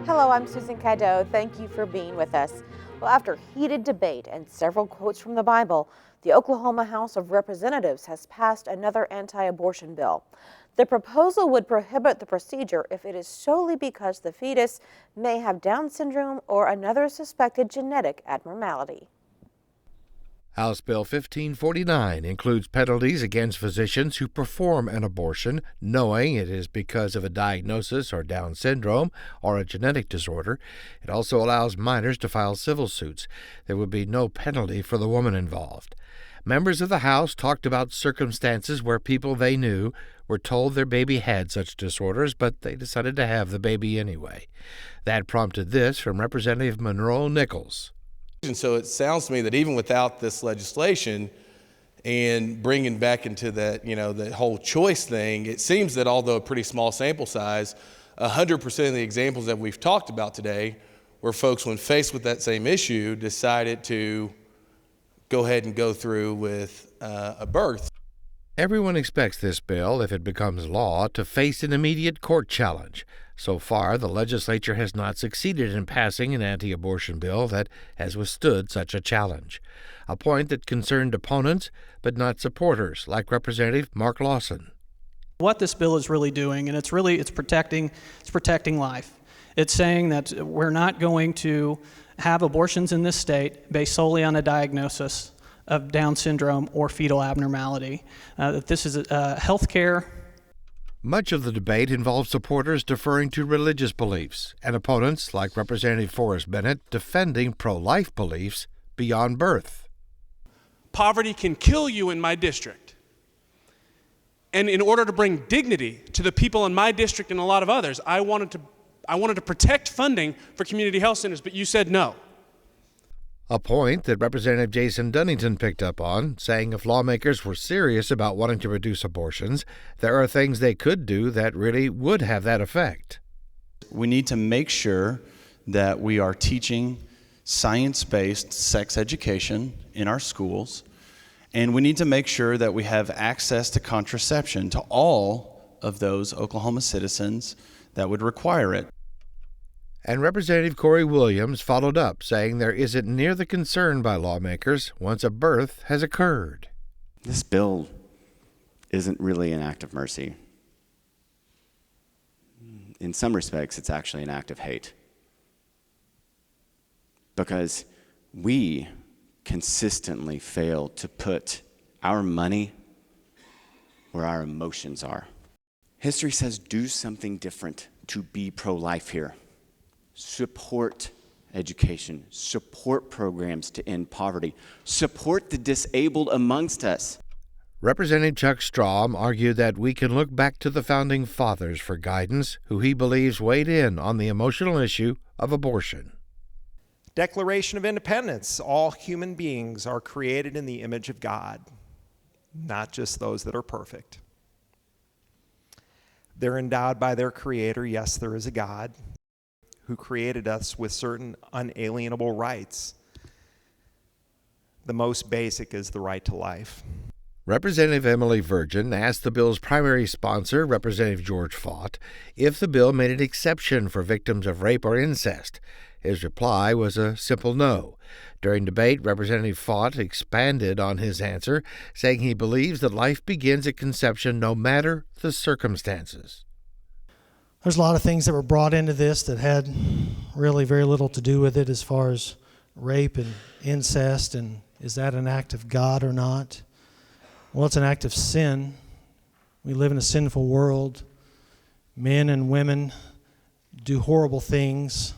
Hello, I'm Susan Cadeau. Thank you for being with us. Well, after heated debate and several quotes from the Bible, the Oklahoma House of Representatives has passed another anti-abortion bill. The proposal would prohibit the procedure if it is solely because the fetus may have Down syndrome or another suspected genetic abnormality. House Bill 1549 includes penalties against physicians who perform an abortion knowing it is because of a diagnosis or Down syndrome or a genetic disorder. It also allows minors to file civil suits. There would be no penalty for the woman involved. Members of the House talked about circumstances where people they knew were told their baby had such disorders, but they decided to have the baby anyway. That prompted this from Representative Monroe Nichols. And so it sounds to me that even without this legislation and bringing back into that, the whole choice thing, it seems that although a pretty small sample size, 100% of the examples that we've talked about today where folks, when faced with that same issue, decided to go ahead and go through with a birth. Everyone expects this bill, if it becomes law, to face an immediate court challenge. So far, the legislature has not succeeded in passing an anti-abortion bill that has withstood such a challenge, a point that concerned opponents but not supporters, like Representative Mark Lawson. What this bill is really doing, and it's protecting life. It's saying that we're not going to have abortions in this state based solely on a diagnosis of Down syndrome or fetal abnormality. That this is health care. Much of the debate involves supporters deferring to religious beliefs and opponents, like Representative Forrest Bennett, defending pro-life beliefs beyond birth. Poverty can kill you in my district. And in order to bring dignity to the people in my district and a lot of others, I wanted to protect funding for community health centers, but you said no. A point that Representative Jason Dunnington picked up on, saying if lawmakers were serious about wanting to reduce abortions, there are things they could do that really would have that effect. We need to make sure that we are teaching science-based sex education in our schools, and we need to make sure that we have access to contraception to all of those Oklahoma citizens that would require it. And Representative Corey Williams followed up, saying there isn't near the concern by lawmakers once a birth has occurred. This bill isn't really an act of mercy. In some respects, it's actually an act of hate. Because we consistently fail to put our money where our emotions are. History says do something different to be pro-life here. Support education, support programs to end poverty, support the disabled amongst us. Representative Chuck Strom argued that we can look back to the Founding Fathers for guidance, who he believes weighed in on the emotional issue of abortion. Declaration of Independence: all human beings are created in the image of God, not just those that are perfect. They're endowed by their Creator. Yes, there is a God who created us with certain unalienable rights. The most basic is the right to life. Representative Emily Virgin asked the bill's primary sponsor, Representative George Faught, if the bill made an exception for victims of rape or incest. His reply was a simple no. During debate, Representative Faught expanded on his answer, saying he believes that life begins at conception no matter the circumstances. There's a lot of things that were brought into this that had really very little to do with it as far as rape and incest, and is that an act of God or not? Well, it's an act of sin. We live in a sinful world. Men and women do horrible things,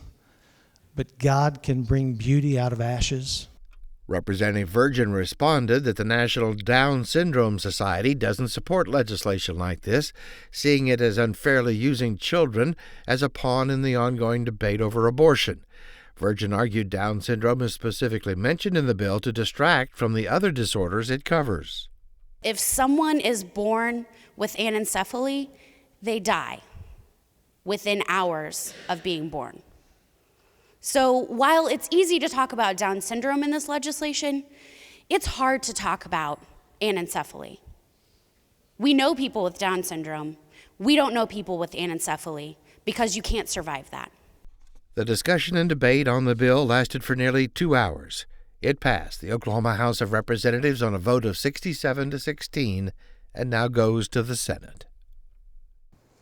but God can bring beauty out of ashes. Representative Virgin responded that the National Down Syndrome Society doesn't support legislation like this, seeing it as unfairly using children as a pawn in the ongoing debate over abortion. Virgin argued Down syndrome is specifically mentioned in the bill to distract from the other disorders it covers. If someone is born with anencephaly, they die within hours of being born. So while it's easy to talk about Down syndrome in this legislation, it's hard to talk about anencephaly. We know people with Down syndrome. We don't know people with anencephaly because you can't survive that. The discussion and debate on the bill lasted for nearly 2 hours. It passed the Oklahoma House of Representatives on a vote of 67 to 16 and now goes to the Senate.